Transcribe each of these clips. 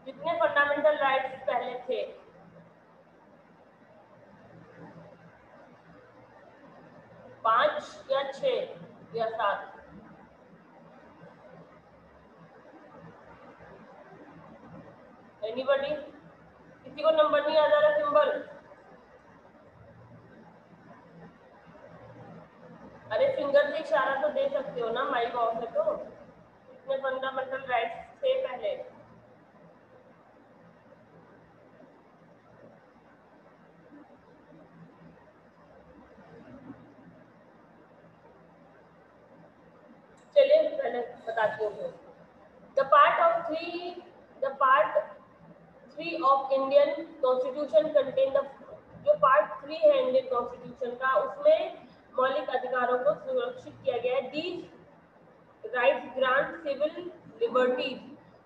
कितने fundamental rights पहले थे? 5 या 6 या 7? एनीबॉडी? किसी को नंबर नहीं आ जा रहा? सिंबल? अरे फिंगर से इशारा तो दे सकते हो ना, माइक ऑफ है तो। कितने फंडामेंटल राइट्स थे पहले? चलिए पहले बताती हूँ। The part 3 of Indian constitution contain the, जो पार्ट 3 है इंडियन कॉन्स्टिट्यूशन का, उसमें मौलिक अधिकारों को सुरक्षित किया गया है। These rights grant civil liberties,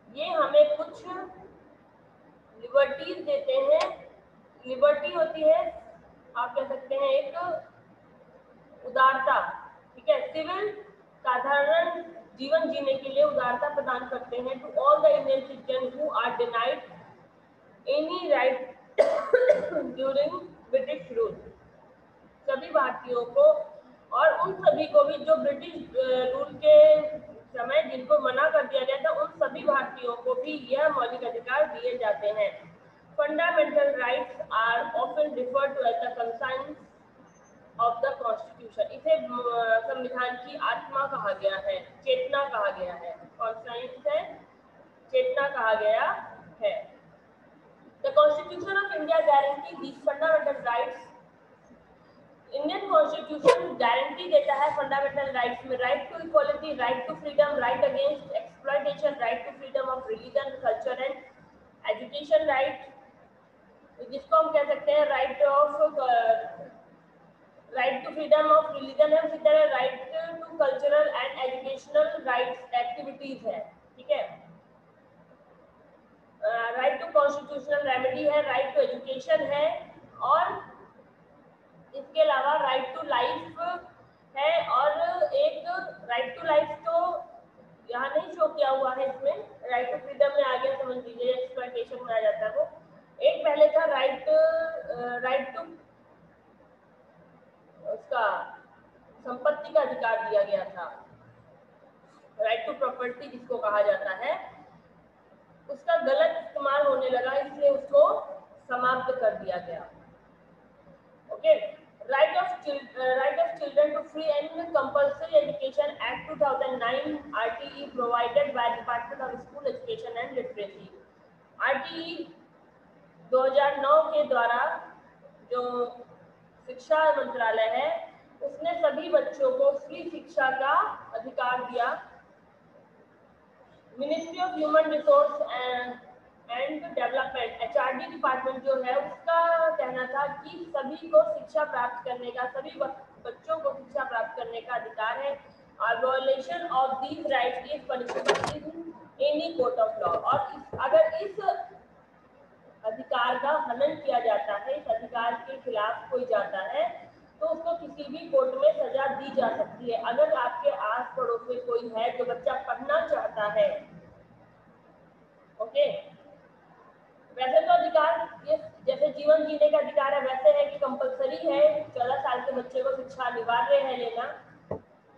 ये हमें कुछ लिबर्टीज देते हैं। लिबर्टी होती है, आप कह सकते हैं, एक उदारता, ठीक है। सिविल, साधारण जीवन जीने के लिए उदारता प्रदान करते हैं to all the Indian citizen who are denied any right during British rule, सभी भारतीयों को, और उन सभी को भी जो ब्रिटिश रूल के समय जिनको मना कर दिया गया था, उन सभी भारतीयों को भी यह मौलिक अधिकार दिए जाते हैं। Fundamental rights are often referred to as the conscience of the constitution, इसे संविधान की आत्मा कहा गया है, चेतना कहा गया है। कॉन्साइंस है, चेतना कहा गया है। The constitution of India guarantee these fundamental rights, Indian constitution guarantee देता है फंडामेंटल राइट्स में right to equality, right to freedom, right against exploitation, right to freedom of religion, culture and education right, जिसको हम कह सकते हैं right to freedom of religion है, उसी तरह right to cultural and educational rights activities है, ठीक है। राइट टू कॉन्स्टिट्यूशनल रेमेडी है, राइट टू एजुकेशन है, और इसके अलावा राइट टू लाइफ है, और एक राइट टू लाइफ तो यहाँ नहीं शो किया हुआ है, इसमें राइट टू फ्रीडम में आ गया, समझ लीजिए एक्सप्लॉयटेशन में आ जाता है वो। एक पहले था राइट टू उसका संपत्ति का अधिकार दिया गया था, राइट टू प्रॉपर्टी जिसको कहा जाता है, उसका गलत इस्तेमाल होने लगा, इसलिए उसको समाप्त कर दिया गया। Okay, right of children to free and compulsory education act 2009 RTE provided by department of school education and literacy. RTE 2009 के द्वारा जो शिक्षा मंत्रालय है, उसने सभी बच्चों को फ्री शिक्षा का अधिकार दिया। Ministry of human resource and development, HRD department जो है, उसका कहना था कि सभी को शिक्षा प्राप्त करने का, सभी बच्चों को शिक्षा प्राप्त करने का अधिकार है, और violation of these rights is punishable in any court of law, और अगर इस अधिकार का हनन किया जाता है, इस अधिकार के खिलाफ कोई जाता है, तो उसको किसी भी कोर्ट में सजा दी जा सकती है। अगर आपके आस पड़ोस में कोई है जो बच्चा पढ़ना चाहता है, ओके, वैसे तो अधिकार ये जैसे जीवन जीने का अधिकार है, वैसे है कि कंपलसरी है 14 साल के बच्चे को शिक्षा अनिवार्य है लेना,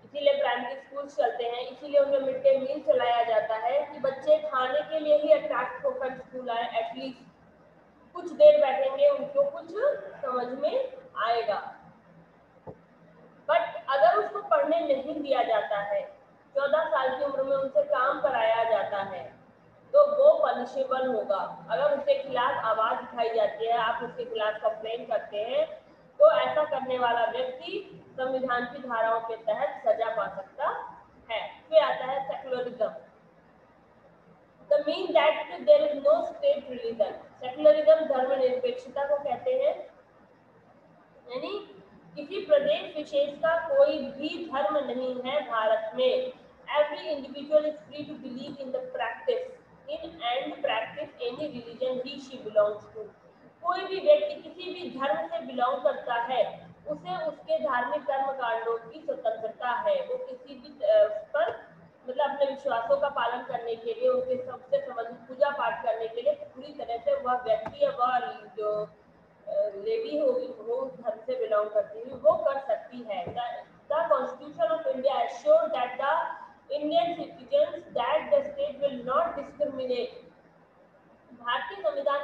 इसीलिए प्राइमरी स्कूल चलते हैं, इसीलिए उनमें मिड डे मील चलाया जाता है कि बच्चे खाने के लिए ही अट्रैक्ट होकर स्कूल आए, एटलीस्ट कुछ देर बैठेंगे, उनको कुछ समझ में आएगा। बट अगर उसको पढ़ने नहीं दिया जाता है, 14 साल की उम्र में उनसे काम कराया जाता है, तो वो पनिशेबल होगा। अगर उसके खिलाफ आवाज उठाई जाती है, आप उसके खिलाफ कंप्लेन करते हैं, तो ऐसा करने वाला व्यक्ति संविधान की धाराओं के तहत सजा पा सकता है। फिर आता है secularism, the mean that there is no state religion. Secularism धर्मनिरपेक्षता को कहते हैं, यानी किसी प्रदेश विशेष का कोई भी धर्म नहीं है भारत में। Every individual is free to believe in the practice in and practice any religion he she belongs to. कोई भी व्यक्ति किसी भी धर्म से बिलोंग करता है, उसे उसके धार्मिक कर्म कांडों की स्वतंत्रता है, वो किसी भी पर मतलब अपने विश्वासों का पालन करने के लिए, उनके सबसे संबंधित पूजा पाठ करने के लिए पूरी तरह से वह व्यक्ति या वह जो लेडी होगी वो उस धर्म से बिलोंग करती है वो कर सकती है। The constitution of India assure that the Indian citizens that the state will not discriminate. भारतीय संविधान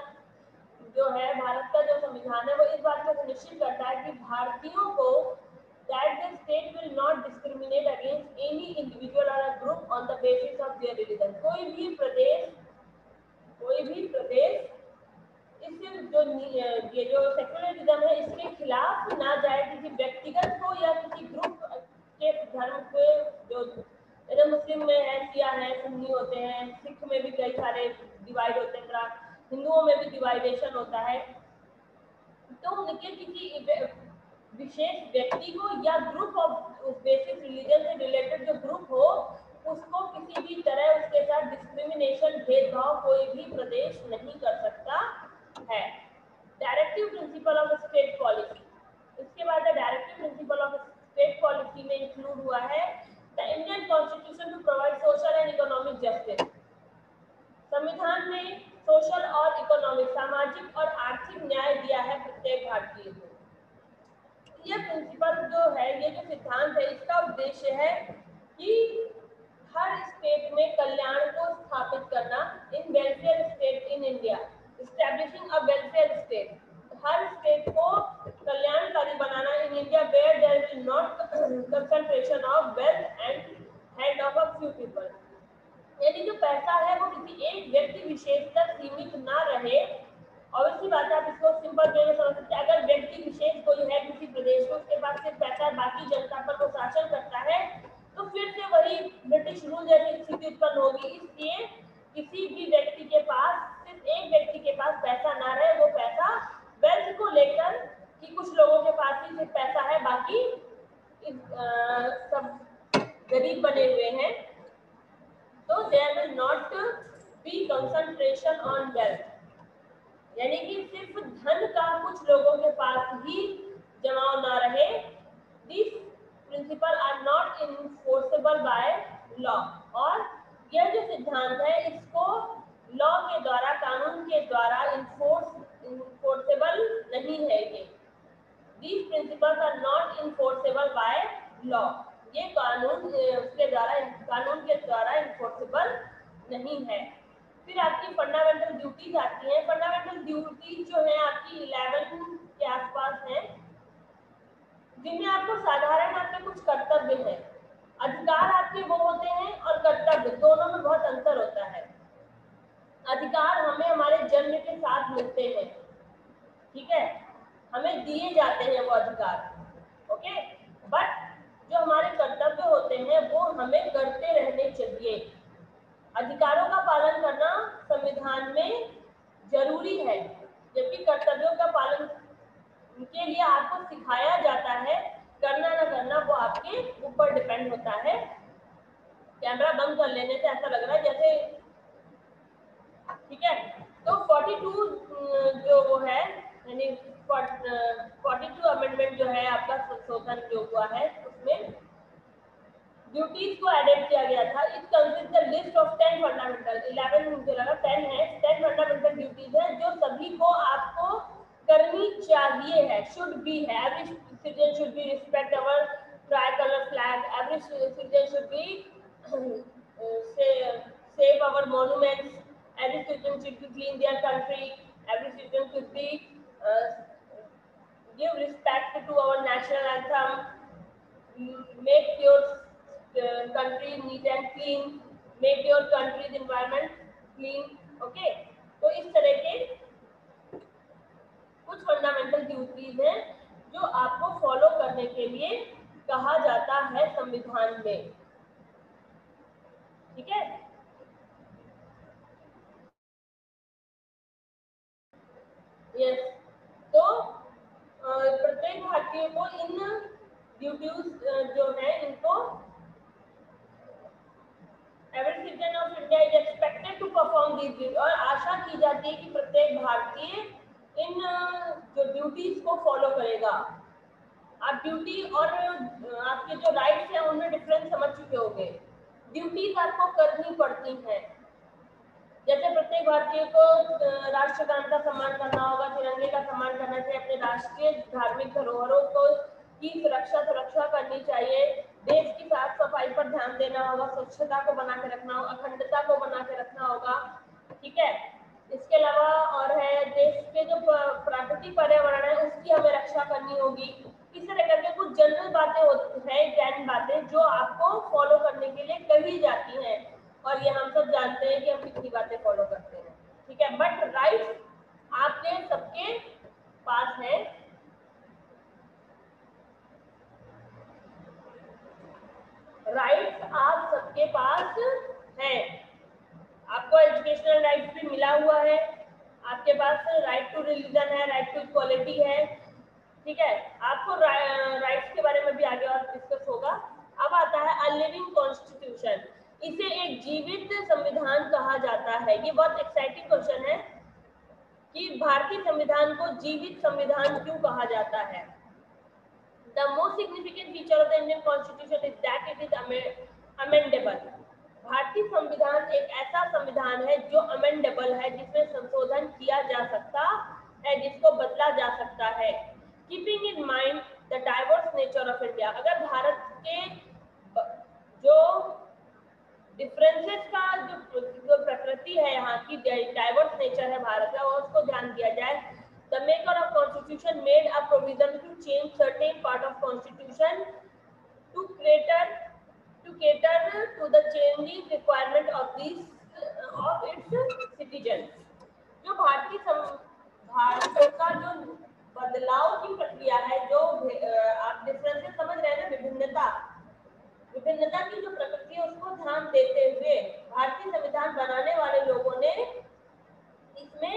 जो है, भारत का जो संविधान है वो इस बात को सुनिश्चित करता है कि भारतीयों को that the state will not discriminate against any individual or a group on the basis of their religion। कोई भी प्रदेश इस जो ये जो सेक्युलरिज्म है इसके खिलाफ ना जाए, किसी व्यक्तिगत को या किसी ग्रुप के धर्म के। जो जैसे मुस्लिम में है, शिया है, सुन्नी होते हैं, सिख में भी कई सारे डिवाइड होते हैं, हिंदुओं में भी डिवाइडेशन होता है। तो उनके किसी विशेष व्यक्ति को या ग्रुप ऑफ बेसिक रिलीजन से रिलेटेड जो ग्रुप हो उसको किसी भी तरह उसके साथ डिस्क्रिमिनेशन, भेदभाव कोई भी प्रदेश नहीं कर सकता है। Directive principle of state policy, इसके बाद directive principle of state policy में इंक्लूड हुआ है the Indian constitution to provide social and economic justice. संविधान में सोशल और इकोनॉमिक, सामाजिक और आर्थिक न्याय दिया है प्रत्येक भारतीय को। ये प्रिंसिपल जो है, ये जो सिद्धांत है, इसका उद्देश्य है कि हर स्टेट में कल्याण को स्थापित करना, in welfare state in India, establishing a welfare state, हर स्टेट को कल्याणकारी बनाना in India where there is not concentration of wealth and hand of a few people. यानी जो पैसा है वो किसी एक व्यक्ति विशेष तक सीमित ना रहे। ऑब्वियसली बात है, आप इसको सिंपल वे में समझ सकते हैं। अगर व्यक्ति विशेष कोई है किसी प्रदेश में, उसके पास सिर्फ पैसा है, बाकी जनता पर वो शासन करता है, तो फिर से वही ब्रिटिश रूल जैसी स्थिति उत्पन्न होगी। इसलिए किसी भी व्यक्ति के पास, सिर्फ एक व्यक्ति के पास पैसा ना रहे, वो पैसा वेल्थ को लेकर कि कुछ लोगों के पास ही सिर्फ पैसा है, बाकी सब गरीब बने हुए हैं। तो there will not be concentration on wealth, यानी कि सिर्फ धन का कुछ लोगों के पास ही जमाव ना रहे। This principle are not enforceable by law, और यह जो सिद्धांत है इसको लॉ के द्वारा, कानून के द्वारा इनफोर्सेबल नहीं है। ये this principles are not enforceable by law, ये कानून उसके द्वारा, कानून के द्वारा इनफोर्सेबल नहीं है। फिर आपकी फंडामेंटल ड्यूटीज आती हैं। फंडामेंटल ड्यूटीज जो है आपकी 11 के आसपास हैं, जिनमें आपको साधारण आपके कुछ कर्तव्य हैं। अधिकार आपके वो होते हैं और कर्तव्य, दोनों में बहुत अंतर होता है। अधिकार हमें हमारे जन्म के साथ मिलते हैं, ठीक है, हमें दिए जाते हैं वो अधिकार, ओके। बट जो हमारे कर्तव्य होते हैं वो हमें करते रहने चाहिए। अधिकारों का पालन करना संविधान में जरूरी है, जबकि कर्तव्यों का पालन के लिए आपको सिखाया जाता है। करना ना करना वो आपके ऊपर डिपेंड होता है। कैमरा बंद कर लेने से ऐसा लग रहा है जैसे, ठीक है। तो 42 जो वो है, यानी 42 अमेंडमेंट जो है आपका संशोधन जो हुआ है, उसमें ड्यूटीज को एडेड किया गया था। It consist the list of 10 fundamental, 11 मुझे लगा 10 है, 10 फंडामेंटल ड्यूटीज है जो सभी को आपको करनी चाहिए है, शुड बी है। Every citizen should be respect our try colour flag, every citizen should be save our monuments, every citizen should be clean their country, every citizen should be give respect to our national anthem, make your country neat and clean, make your country's environment clean, okay। तो इस तरह के कुछ fundamental duties हैं जो आपको follow करने के लिए कहा जाता है संविधान में, ठीक है। यस, तो प्रत्येक भारतीय को इन ड्यूटीज जो है इनको, every citizen of India is expected to perform these duties, और आशा की जाती है कि प्रत्येक भारतीय इन जो ड्यूटीज को फॉलो करेगा। आप ड्यूटी और आपके जो राइट्स हैं उनमें डिफरेंस समझ चुके होंगे। ड्यूटीज आपको करनी पड़ती हैं। जैसे प्रत्येक भारतीय को राष्ट्रगान का सम्मान करना होगा, तिरंगे का सम्मान करना चाहिए, अपने राष्ट्रीय धार्मिक धरोहरों को की सुरक्षा करनी चाहिए, देश की साफ सफाई पर ध्यान देना होगा, स्वच्छता को बना के रखना होगा, अखंडता को बना के रखना होगा। ठीक है, इसके अलावा और है देश के जो प्राकृतिक पर्यावरण है उसकी हमें रक्षा करनी होगी। इस तरह करके कुछ जनरल बातें होती हैं, 10 बातें जो आपको फॉलो करने के लिए कही जाती हैं, और ये हम सब जानते हैं कि हम कितनी बातें फॉलो करते हैं। ठीक है, बट राइट्स आपके सबके पास है। राइट्स आप सबके पास है। आपको एजुकेशनल राइट्स भी मिला हुआ है, आपके पास राइट टू रिलीजन है, राइट टू इक्वालिटी है। ठीक है, आपको राइट्स के बारे में भी आगे और डिस्कस होगा। अब आता है अ लिविंग कॉन्स्टिट्यूशन। इसे एक जीवित संविधान कहा जाता है। ये बहुत एक्साइटिंग क्वेश्चन है कि भारतीय संविधान को जीवित संविधान क्यों कहा जाता है। The most significant feature of the Indian Constitution is that it is amendable. भारतीय संविधान एक ऐसा संविधान है जो अमेंडेबल है, जिसमें संशोधन किया जा सकता है, जिसको बदला जा सकता है। Keeping in mind the diverse nature of India. अगर भारत के जो डिफरेंसेस का जो प्रकृति है, यहाँ की डाइवर्स नेचर है भारत का, और उसको ध्यान दिया जाए। The maker of constitution made a provision to change certain part of constitution to cater to the changing requirement of its citizens. जो भारत का जो बदलाव की प्रक्रिया है, जो आप डिफरेंसेस समझ रहे हैं ना, विभिन्नता की जो प्रकृति है उसको ध्यान देते हुए भारतीय संविधान बनाने वाले लोगों ने इसमें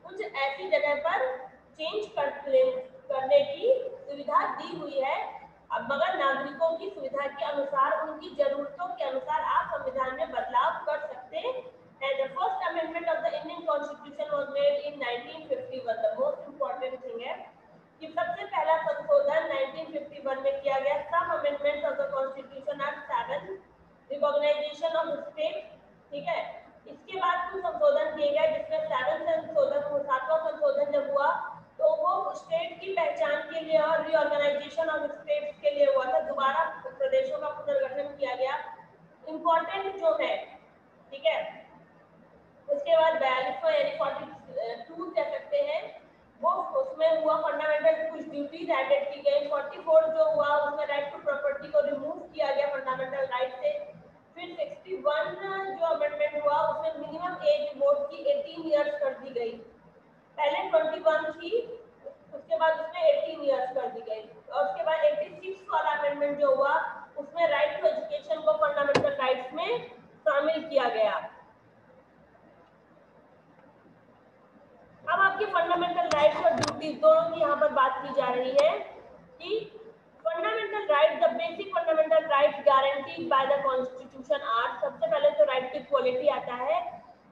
कुछ ऐसी जगह पर चेंज करने की सुविधा दी हुई है। अब मगर नागरिकों की सुविधा के अनुसार, उनकी जरूरतों के अनुसार आप संविधान में बदलाव कर सकते हैं। The first amendment of the Indian Constitution was made in 1951. The most important thing है कि सबसे पहला संशोधन 1951 में किया गया। Some amendments of the Constitution are 7 recognition of state। ठीक है, इसके बाद कुछ संशोधन किए गए, जिसमें 7वां संशोधन जब हुआ तो वो स्टेट की पहचान के लिए और रीऑर्गेनाइजेशन ऑफ स्टेट्स के लिए हुआ था। दोबारा प्रदेशों का पुनर्गठन किया गया, इम्पोर्टेंट जो है। ठीक है, उसके बाद 42वां यानी 42 कह सकते हैं, वो उसमें हुआ फंडामेंटल कुछ ड्यूटीज एडेड की गई। 44 जो हुआ उसमें राइट टू प्रॉपर्टी को रिमूव किया गया फंडामेंटल राइट से। फिर 61 जो अमेंडमेंट हुआ उसमें मिनिमम एज वोट की 18 इयर्स कर दी गई। पहले 21 थी, उसके बाद उसमें 18 इयर्स कर दी गई। और उसके बाद 86 वाला अमेंडमेंट जो हुआ उसमें राइट टू एजुकेशन को फंडामेंटल राइट्स में शामिल किया गया। अब आपके फंडामेंटल राइट्स और ड्यूटीज दोनों की यहाँ पर बात की जा रही है कि fundamental right, the basic fundamental rights guaranteed by the constitution are. सबसे पहले तो राइट टू इक्वालिटी आता है,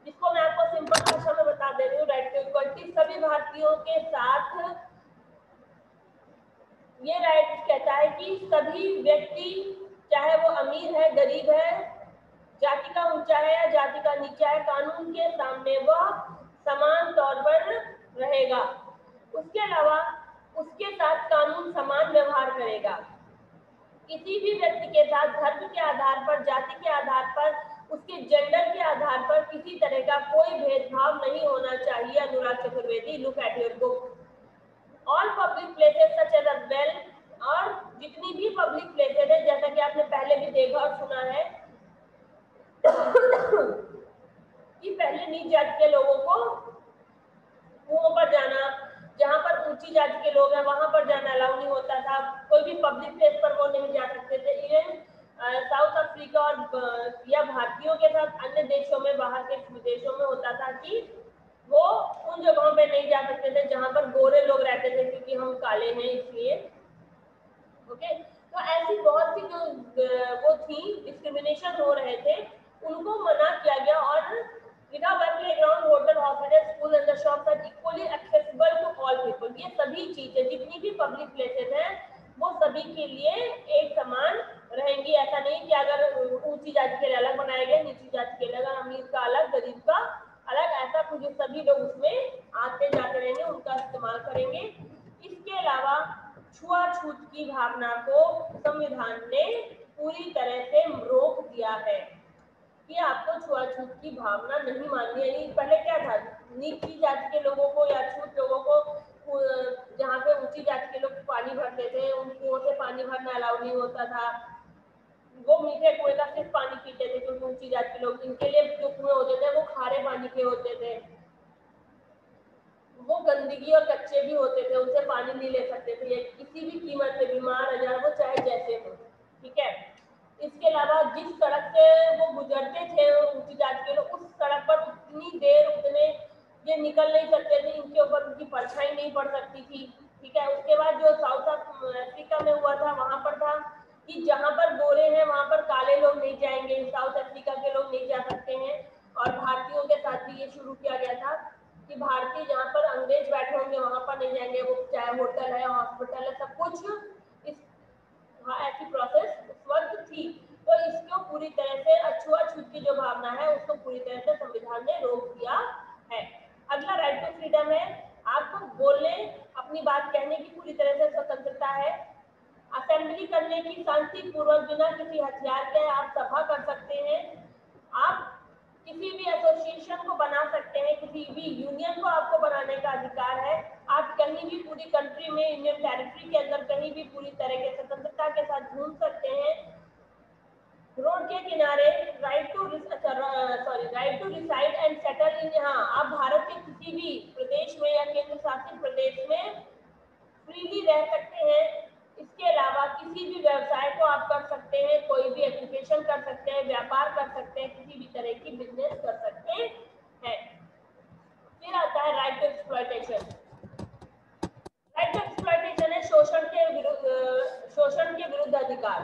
जिसको मैं आपको सिंपल भाषा में बता दे रही हूँ। राइट टू इक्वालिटी सभी भारतीयों के साथ, ये राइट कहता है कि सभी व्यक्ति, चाहे वो अमीर है, गरीब है, जाति का ऊंचा है या जाति का नीचा है, कानून के सामने वह समान तौर पर रहेगा। उसके अलावा उसके साथ कानून समान व्यवहार करेगा। किसी भी व्यक्ति के साथ धर्म के आधार पर, जाति के आधार पर, उसके जेंडर के आधार पर किसी तरह का कोई भेदभाव नहीं होना चाहिए। Anurag Chaturvedi, look at your book. All public places such as a well, और जितनी भी पब्लिक प्लेसेस है, जैसा कि आपने पहले भी देखा और सुना है कि पहले नीच जाति के लोगों को कुओं पर जाना, जहाँ पर ऊंची जाति के लोग हैं वहां पर जाना अलाउ नहीं होता था। कोई भी पब्लिक प्लेस पर वो नहीं जा सकते थे। इवन साउथ अफ्रीका और या भारतीयों के साथ अन्य देशों में, बाहर के विदेशों में होता था कि वो उन जगहों पे नहीं जा सकते थे जहाँ पर गोरे लोग रहते थे, क्योंकि हम काले हैं इसलिए। ओके, तो ऐसी बहुत सी जो वो थी, डिस्क्रिमिनेशन हो रहे थे, उनको मना किया गया। और without a playground, hotel, hospital, school and the shops are equally accessible to all people। ये सभी चीजें, जितनी भी पब्लिक प्लेसेस हैं, वो सभी के लिए एक समान रहेंगी। ऐसा नहीं कि अगर ऊंची जाति के लिए अलग अमीर का अलग, गरीब का अलग, ऐसा कुछ सभी लोग उसमें आते जाते रहेंगे, उनका इस्तेमाल करेंगे। इसके अलावा छुआछूत की भावना को संविधान ने पूरी तरह से रोक दिया है कि आपको छुआछूत की भावना नहीं माननी है। यानी पहले क्या था, नीची जाति के लोगों को या छूत लोगों को, जहाँ पे ऊंची जाति के लोग पानी भरते थे उन कुओं से पानी भरना अलाउ नहीं होता था। वो मीठे कुएं का सिर्फ पानी पीते थे क्योंकि ऊंची जाति के लोग, इनके लिए जो कुएं होते थे वो खारे पानी के होते थे, वो गंदगी और कच्चे भी होते थे, उनसे पानी नहीं ले सकते थे किसी भी कीमत पे, बीमार अजार वो चाहे जैसे हो। ठीक है, इसके अलावा जिस सड़क से वो गुजरते थे ऊंची जाति के लोग, उस सड़क पर उतनी देर उतने ये निकल नहीं सकते थे, इनके ऊपर उनकी परछाई नहीं पड़ सकती थी। ठीक है, उसके बाद जो साउथ अफ्रीका में हुआ था, वहां पर था कि जहां पर गोरे हैं वहां पर काले लोग नहीं जाएंगे, साउथ अफ्रीका के लोग नहीं जा सकते हैं। और भारतीयों के साथ भी ये शुरू किया गया था कि भारतीय जहाँ पर अंग्रेज बैठे होंगे वहां पर नहीं जाएंगे, वो चाहे होटल है, हॉस्पिटल है, सब कुछ इस, हाँ, ऐसी प्रोसेस उस वक्त थी। तो इसको पूरी तरह से छुआछूत की जो भावना है उसको पूरी तरह से संविधान ने रोक दिया है। अगला राइट टू फ्रीडम है, आपको बोलने, अपनी बात कहने की पूरी तरह से स्वतंत्रता है। असेंबली करने की शांतिपूर्वक बिना किसी हथियार के आप सभा कर सकते हैं। आप किसी भी एसोसिएशन को बना सकते हैं, किसी भी यूनियन को आपको बनाने का अधिकार है। आप कहीं भी पूरी कंट्री में, इंडियन टेरिटरी के अंदर कहीं भी पूरी तरह के स्वतंत्रता के साथ घूम सकते हैं। रोड के किनारे right to reside and settle in, हाँ, आप भारत के किसी भी प्रदेश में या केंद्र शासित प्रदेश में फ्रीली रह सकते हैं। इसके अलावा किसी भी व्यवसाय को आप कर सकते हैं, कोई भी एजुकेशन कर सकते हैं, व्यापार कर सकते हैं, किसी भी तरह की बिजनेस कर सकते हैं। फिर आता है right to exploitation. Right to exploitation है शोषण के विरुद्ध अधिकार।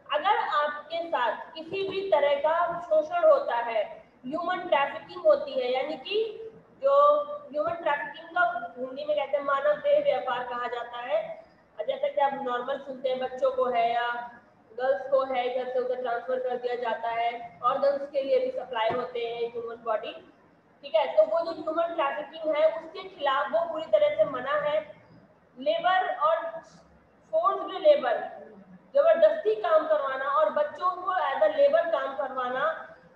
अगर आपके साथ किसी भी तरह का शोषण होता है, ह्यूमन ट्रैफिकिंग होती है, यानी कि जो ह्यूमन ट्रैफिकिंग का हिंदी में कहते हैं मानव देह व्यापार कहा जाता है। जैसे कि आप नॉर्मल सुनते हैं, बच्चों को है या गर्ल्स को है इधर से उधर ट्रांसफर कर दिया जाता है, ऑर्गन्स के लिए भी सप्लाई होते हैं ह्यूमन बॉडी। ठीक है, तो वो जो ह्यूमन ट्रैफिकिंग है उसके खिलाफ वो पूरी तरह से मना है। लेबर और फोर्स्ड लेबर, जबरदस्ती काम करवाना और बच्चों को एज अ लेबर काम करवाना,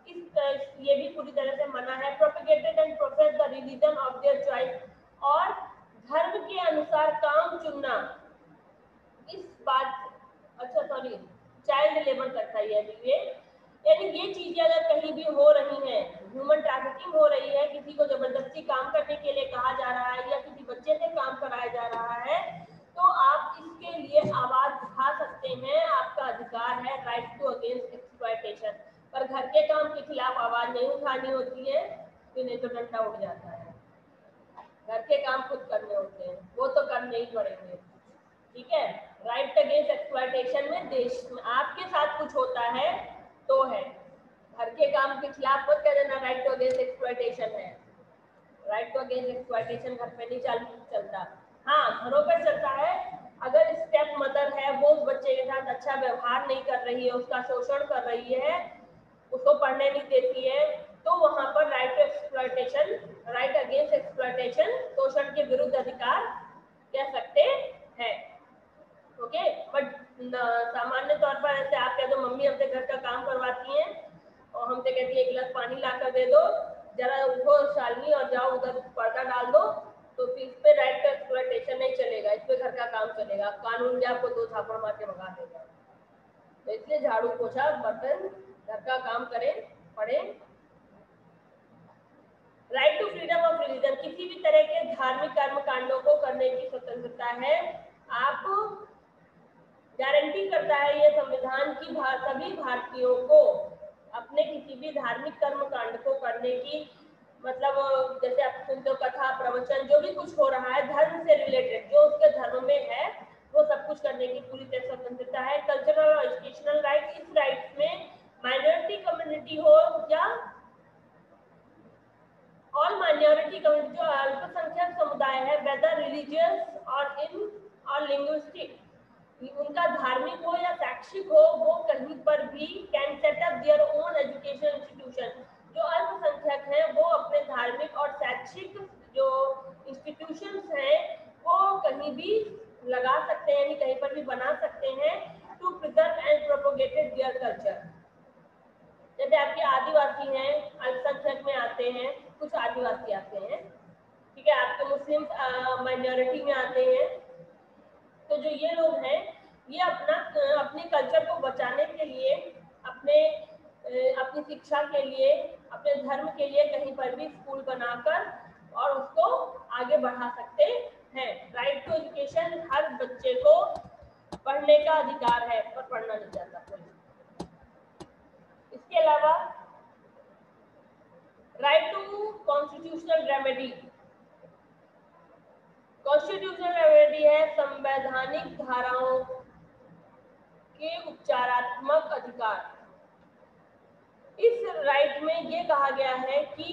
ये भी पूरी तरह से मना है। Propagated and profess the religion of their choice, और धर्म के अनुसार काम चुनना, इस बात, अच्छा सॉरी, चाइल्ड लेबर करता है ये, यानी ये चीजें अगर कहीं भी हो रही हैं, ह्यूमन ट्रैफिकिंग हो रही है, किसी को जबरदस्ती काम करने के लिए कहा जा रहा है या किसी बच्चे से काम कराया जा रहा है, तो आप इसके लिए आवाज उठा सकते हैं, आपका अधिकार है, राइट टू अगेंस्ट एक्सप्लॉयटेशन। पर घर के काम के खिलाफ आवाज नहीं उठानी होती है, फिर नहीं तो डंडा उठ जाता है। घर के काम खुद करने होते हैं, वो तो करने ही पड़ेंगे। ठीक है, राइट अगेंस्ट एक्सप्लॉयटेशन में देश में आपके साथ कुछ होता है तो है, घर के काम के खिलाफ मत कह देना राइट टू अगेंस्ट एक्सप्लॉयटेशन है। राइट टू अगेंस्ट एक्सप्लॉयटेशन घर पे नहीं चलता, हाँ घरों पर चलता है। अगर स्टेप मदर है, वो उस बच्चे के साथ अच्छा व्यवहार नहीं कर रही है, उसका शोषण कर रही है, उसको पढ़ने नहीं देती है, तो वहां पर right to exploitation, right against exploitation, शोषण के विरुद्ध अधिकार कह सकते हैं। ओके, बट सामान्य तौर पर ऐसे आप कह दो मम्मी हमसे घर का काम करवाती हैं और हमसे कहती है एक गिलास पानी ला कर दे दो, जरा उठो शालिनी और जाओ उधर पर्दा डाल दो, तो फिर इस पे राइट का एक्सप्लॉयटेशन नहीं चलेगा, इस पे घर का काम चलेगा, कानून भी आपको 2 थापड़ मार के भगा देगा। तो इसलिए झाड़ू पोछा बर्तन घर का काम करें, पढ़ें। Right to freedom of religion, किसी भी तरह के धार्मिक कर्म कांडों को करने की स्वतंत्रता है। आप गारंटी करता है ये संविधान की सभी भारतीयों को अपने किसी भी धार्मिक कर्म कांड को करने की, मतलब जैसे आप सुनते हो कथा प्रवचन, जो भी कुछ हो रहा है धर्म से रिलेटेड, जो उसके धर्म में है वो सब कुछ करने की पूरी तरह स्वतंत्रता है। कल्चरल और एजुकेशनल राइट, इस राइट में माइनॉरिटी कम्युनिटी हो या ऑल माइनॉरिटी कम्युनिटी, जो अल्पसंख्यक समुदाय है, वेदर रिलीजियस और इन और लिंग्विस्टिक, उनका धार्मिक हो या शैक्षिक हो, वो कहीं पर भी can set up their own education institution, जो अल्पसंख्यक हैं वो अपने धार्मिक और शैक्षिक जो इंस्टीट्यूशंस हैं वो कहीं भी लगा सकते हैं, यानी कहीं पर भी बना सकते हैं to preserve and propagated their culture. जैसे आपके आदिवासी हैं, अल्पसंख्यक में आते हैं, कुछ आदिवासी आते हैं, ठीक है, आपके मुस्लिम माइनॉरिटी में आते हैं। तो जो ये लोग हैं ये अपने कल्चर को बचाने के लिए, अपनी शिक्षा के लिए, अपने धर्म के लिए कहीं पर भी स्कूल बनाकर और उसको आगे बढ़ा सकते हैं। राइट टू एजुकेशन, हर बच्चे को पढ़ने का अधिकार है, पर पढ़ना नहीं चाहता कोई। इसके अलावा right to constitutional remedy. Constitutional remedy है संवैधानिक धाराओं के उपचारात्मक अधिकार। इस राइट में ये कहा गया है कि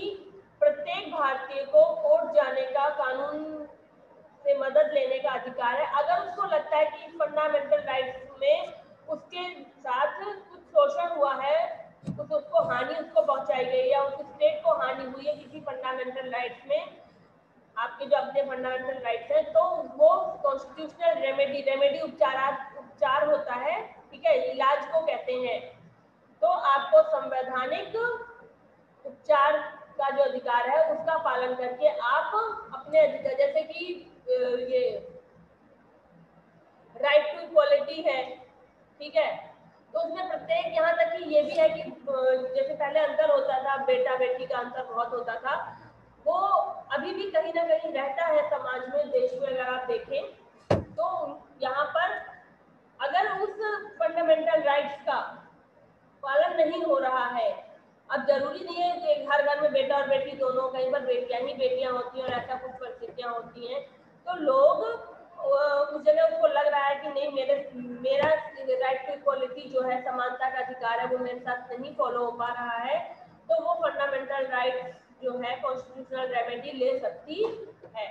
प्रत्येक भारतीय को कोर्ट जाने का, कानून से मदद लेने का अधिकार है। अगर उसको लगता है कि फंडामेंटल राइट्स में उसके साथ कुछ शोषण हुआ है, कुछ उसको हानि उसको पहुंचाई गई या उस स्टेट को हानि हुई है किसी फंडामेंटल राइट्स में, आपके जो अपने फंडामेंटल राइट्स हैं, तो वो कॉन्स्टिट्यूशनल रेमेडी उपचार होता है, ठीक है, इलाज को कहते हैं। तो आपको संवैधानिक उपचार का जो अधिकार है उसका पालन करके आप अपने अधिकार, जैसे कि ये राइट टू इक्वालिटी है, ठीक है, तो उसमें प्रत्येक, यहाँ तक कि ये भी है कि जैसे पहले अंतर होता था, बेटा बेटी का अंतर बहुत होता था, वो अभी भी कहीं ना कहीं रहता है समाज में, देश में अगर आप देखें तो यहाँ पर अगर उस फंडामेंटल राइट्स का पालन नहीं हो रहा है, अब जरूरी नहीं है कि हर घर में बेटा और बेटी दोनों, कहीं पर बेटियां ही बेटियां होती हैं और ऐसा कुछ परिस्थितियां होती हैं, तो लोग उस जगह उसको लग रहा है कि नहीं, मेरा राइट टू इक्वालिटी जो है, समानता का अधिकार है, वो मेरे साथ नहीं फॉलो हो पा रहा है, तो वो फंडामेंटल राइट्स जो है कॉन्स्टिट्यूशनल रेमेडी ले सकती है।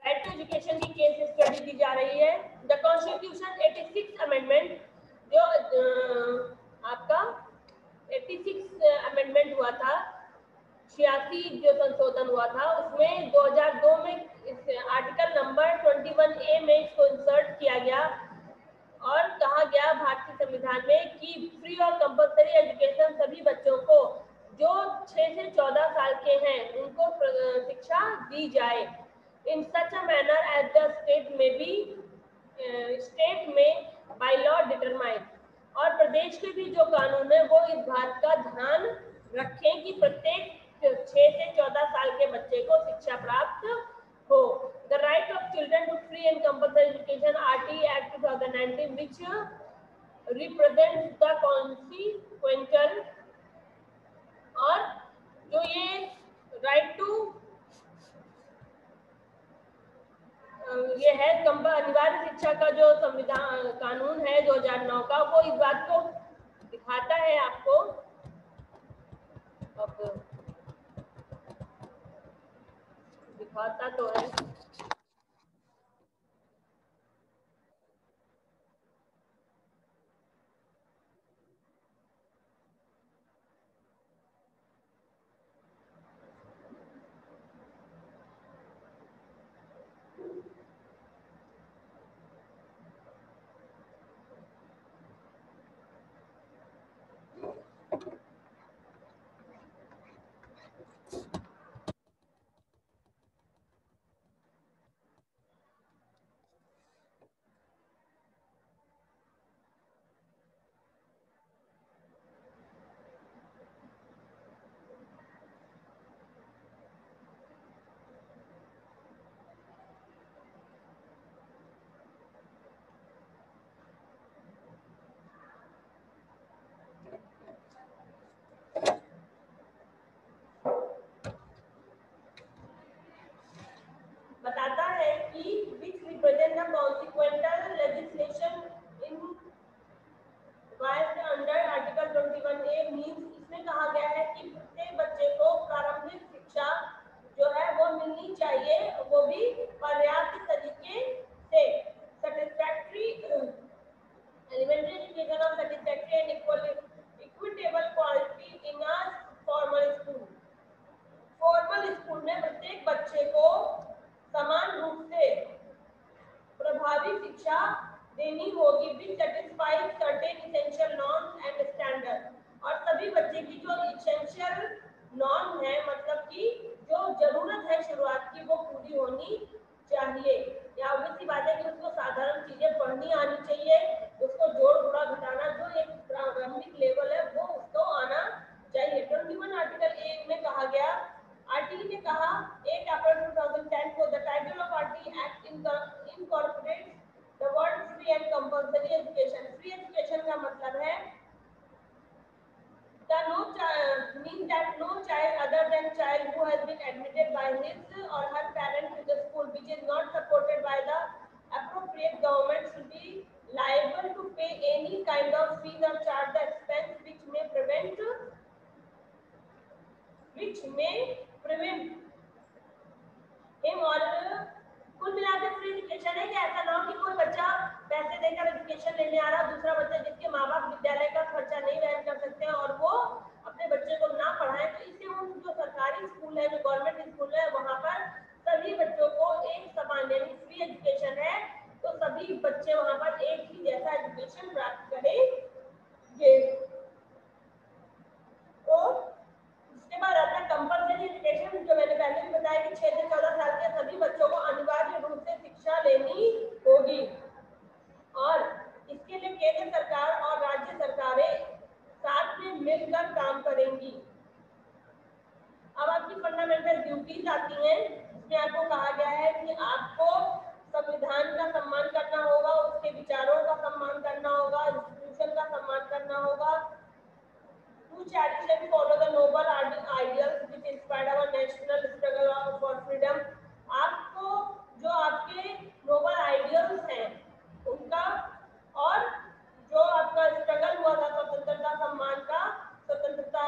राइट टू एजुकेशन की केस स्टडी की जा रही है। द कॉन्स्टिट्यूशन 86 अमेंडमेंट, जो आपका 86 अमेंडमेंट हुआ था, 86 जो संशोधन हुआ था, उसमें 2002 में इस आर्टिकल नंबर 21A में इसको इंसर्ट किया गया और कहा गया भारतीय संविधान में कि फ्री और कंपलसरी एजुकेशन सभी बच्चों को जो 6 से 14 साल के हैं उनको शिक्षा दी जाए, in such a manner as the state में बाय लॉ डिटरमाइन। और प्रदेश के भी जो कानून है वो इस बात का ध्यान रखें कि प्रत्येक 6 से 14 साल के बच्चे को शिक्षा प्राप्त हो। The right of children to free and compulsory education RT Act 2019 which represents the consequential, और जो ये राइट टू ये है अनिवार्य शिक्षा का जो संविधान कानून है 2009 का, वो इस बात को दिखाता है आपको, अब दिखाता तो है, बच्चे की जो इसेंशियल नॉर्म है, मतलब कि जो जरूरत है शुरुआत की, वो पूरी होनी चाहिए। या ऑब्वियसली बात है कि उसको साधारण चीजें पढ़नी आनी चाहिए, उसको जोड़ गुणा घटाना जो एक प्रारंभिक लेवल है वो उसको आना चाहिए। 21 आर्टिकल ए में कहा गया, आरटीई ने कहा 8 अप्रैल 2010 को the title of RTE act incorporates the word free and compulsory education. Free education का मतलब है means that no child other than child who has been admitted by his or her parent to the school which is not supported by the appropriate government should be liable to pay any kind of fees or charge the expense which may prevent him or कुल मिलाकर free education है कि ऐसा ना हो कि कोई बच्चा पैसे देकर एजुकेशन लेने आ रहा, दूसरा बच्चा जिसके माँ बाप विद्यालय का खर्चा नहीं वहन कर सकते हैं और वो अपने बच्चे को ना पढ़ाएं, तो इससे उन जो सरकारी स्कूल है, जो गवर्नमेंट स्कूल है, वहाँ पर सभी बच्चों को एक समान यानी फ्री एजुकेशन है, तो सभी बच्चे वहाँ पर एक ही जैसा एजुकेशन प्राप्त करेंगे। तो उसके बाद आता है कंपल्सरी एजुकेशन, जो मैंने पहले भी बताया कि 6 से 14 साल के सभी बच्चों को अनिवार्य रूप से शिक्षा लेनी होगी और इसके लिए केंद्र सरकार और राज्य सरकारें साथ में मिलकर काम करेंगी। अब आपकी फंडामेंटल ड्यूटीज आती हैं, इसमें आपको कहा गया है कि आपको संविधान का सम्मान करना होगा, उसके विचारों का सम्मान करना होगा, इंस्टीट्यूशन का सम्मान करना होगा, to cherish and follow the noble ideals which inspired our national struggle for freedom। आपको जो आपके नोबल आइडियल्स हैं उनका और जो आपका स्ट्रगल हुआ था स्वतंत्रता सम्मान का, स्वतंत्रता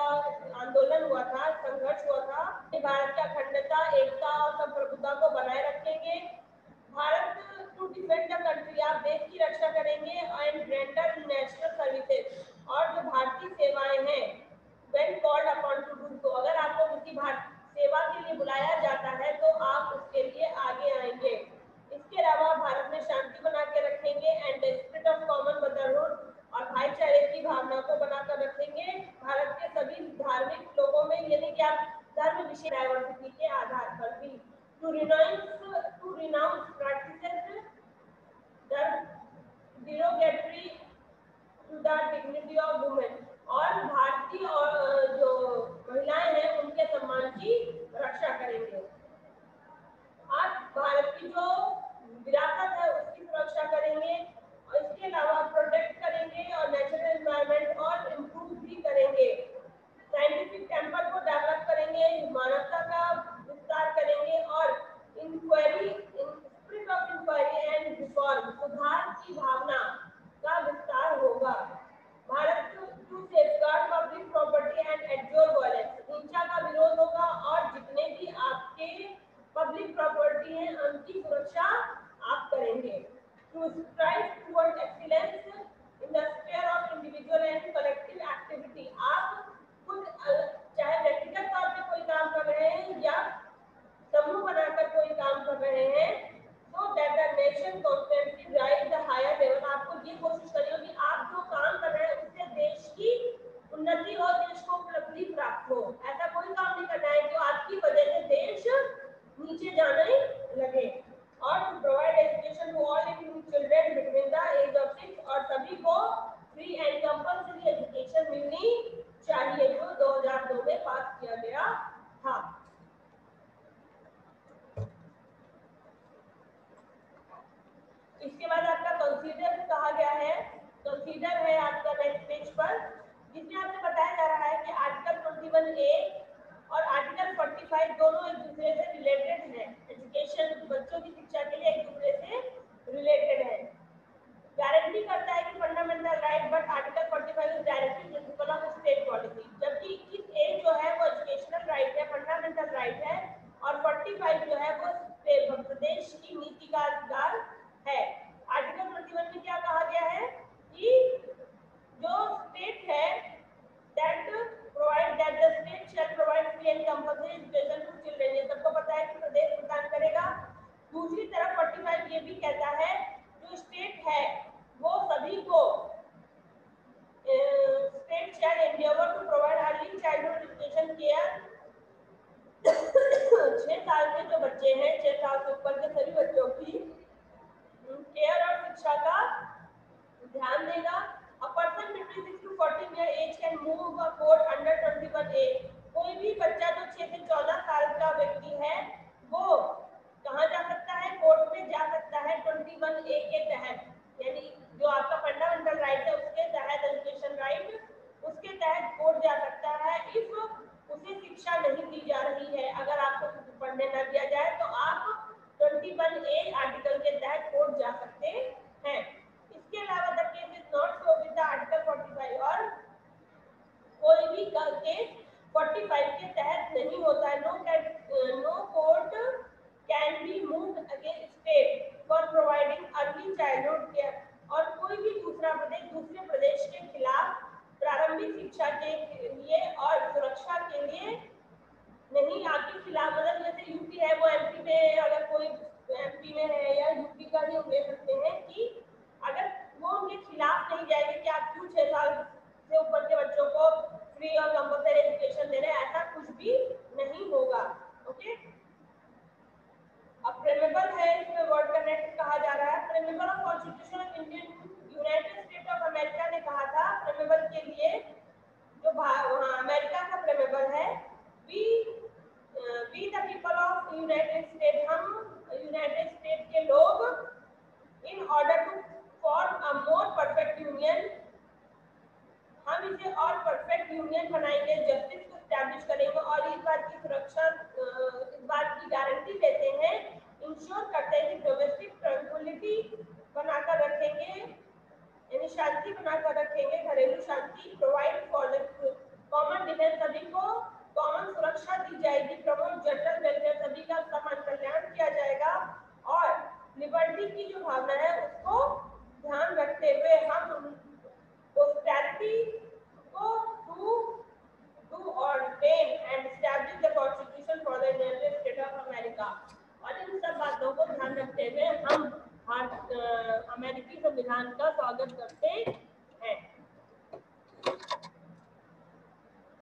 आंदोलन हुआ था, संघर्ष हुआ था, भारत की अखंडता, एकता और संप्रभुता को बनाए रखेंगे। Bharat to defend the country, आप देश की रक्षा करेंगे एंड रेंडर नेशनल सर्विसेज, और जो भारतीय सेवाएं हैं when called upon to do, तो अगर आपको किसी सेवा के लिए बुलाया जाता है तो आप उसके लिए आगे आएंगे। इसके अलावा भारत में शांति बना के रखेंगे and spirit of common brotherhood, और भाईचारे की भावना को बनाकर रखेंगे भारत के सभी धार्मिक लोगों में, यानी कि आप धर्म विषय डाइवर्सिटी के आधार पर भी to renounce practices derogatory to the dignity of women, और भारतीय और जो महिलाएं हैं उनके सम्मान की रक्षा करेंगे। आप भारत की जो विरासत है उसकी सुरक्षा करेंगे और इसके अलावा प्रोटेक्ट करेंगे और नेचुरल एनवायरनमेंट और इम्प्रूव भी करेंगे। साइंटिफिक टेम्पर को डेवलप करेंगे, मानवता का विस्तार करेंगे और spirit of inquiry and reform, सुधार की भावना का विस्तार होगा। Bharat to safeguard public property and एड्योर वायलेंस, हिंसा का विरोध होगा और जितने भी आपके पब्लिक प्रॉपर्टी हैं उनकी सुरक्षा आप करेंगे। To strive toward excellence in the sphere of individual and collective activity, आप खुद चाहे व्यक्तिगत तौर पे कोई काम कर रहे हैं या समूह बनाकर कोई काम कर रहे हैं, so that the nation constantly rise the higher level, आपको ये कोशिश करनी होगी आप जो काम कर रहे हैं उससे देश की उन्नति हो, देश को उपलब्धि प्राप्त हो। ऐसा कोई काम नहीं करना है जो आपकी वजह से देश नीचे जाने लगे। और to provide education to all children between the age of 6, और सभी को फ्री एंड कंपल्सरी एजुकेशन मिलनी चाहिए, जो 2002 में पास किया गया था। इसके बाद आपका कंसीडर कहा गया है, कंसीडर है आपका नेक्स्ट पेज पर, जिसमें आपसे बताया जा रहा है कि आर्टिकल 21A और आर्टिकल 45 दोनों एक दूसरे से रिलेटेड हैं। एजुकेशन बच्चों की शिक्षा के लिए एक दूसरे से रिलेटेड है। गारंटी करता है कि fundamental right, but article 45 is directly principal of state policy, जबकि 21A जो है वो एजुकेशनल राइट है, फंडामेंटल राइट है, और 45 जो है वो प्रदेश की नीति का अधिकार है। आर्टिकल 21 में क्या कहा गया है कि जो स्टेट है that provide that the state shall provide free and compulsory education to children, ये सबको पता है कि प्रदेश प्रदान करेगा। दूसरी तरफ 45 ये भी कहता है जो स्टेट है वो सभी को state shall endeavour to provide early code under 21A। कोई भी बच्चा जो 6 से 14 साल का व्यक्ति है वो कहाँ जा सकता है, कोर्ट में जा सकता है 21A के तहत, यानी जो आपका फंडामेंटल राइट है उसके तहत, एजुकेशन राइट, उसके तहत कोर्ट जा सकता है। इफ उसे शिक्षा नहीं दी जा रही है, अगर आपको पढ़ने न दिया जाए तो आप 21A आर्टिकल के तहत कोर्ट जा सकते हैं। इसके अलावा the case is not so with the article 45, और कोई भी केस 45 के तहत नहीं होता है। No court can be moved against state for providing early childhood care, और कोई भी दूसरा प्रदेश दूसरे प्रदेश के खिलाफ प्रारंभिक शिक्षा के लिए और सुरक्षा के लिए नहीं, आपके खिलाफ, मतलब जैसे यूपी है वो एमपी में, अगर कोई एमपी में है या यूपी का ही हम ले सकते हैं कि अगर वो उनके खिलाफ नहीं जाएंगे कि आप क्यों 6 साल से ऊपर के बच्चों को फ्री और कंपल्सरी एजुकेशन दे रहे हैं, ऐसा कुछ भी नहीं होगा। ओके, अब प्रेमेबल है, इसमें वर्ड कनेक्ट कहा जा रहा है। Preamble of constitution of Indian United State of America ने कहा था प्रेमेबल के लिए, जो वहाँ अमेरिका का प्रेमेबल है, we the people of United State, हम यूनाइटेड स्टेट के लोग, in order to form a more perfect union, हम इसे और परफेक्ट यूनियन बनाएंगे, जस्टिस को स्टैब्लिश करेंगे और इस बात की सुरक्षा, इस बात की गारंटी देते हैं, इंश्योर करते हैं कि डोमेस्टिक ट्रैंक्विलिटी बनाकर रखेंगे, यानी शांति बनाकर रखेंगे, घरेलू शांति, provide for the common defence, सभी को कॉमन सुरक्षा दी जाएगी, प्रमोट जनरल वेलफेयर, सभी का समान कल्याण किया जाएगा, और लिबर्टी की जो भावना है उसको ध्यान रखते हुए हम posterity को to ordain and establish the constitution for the United States of America, और इन सब बातों को ध्यान रखते हुए हम अमेरिकी संविधान का स्वागत करते हैं।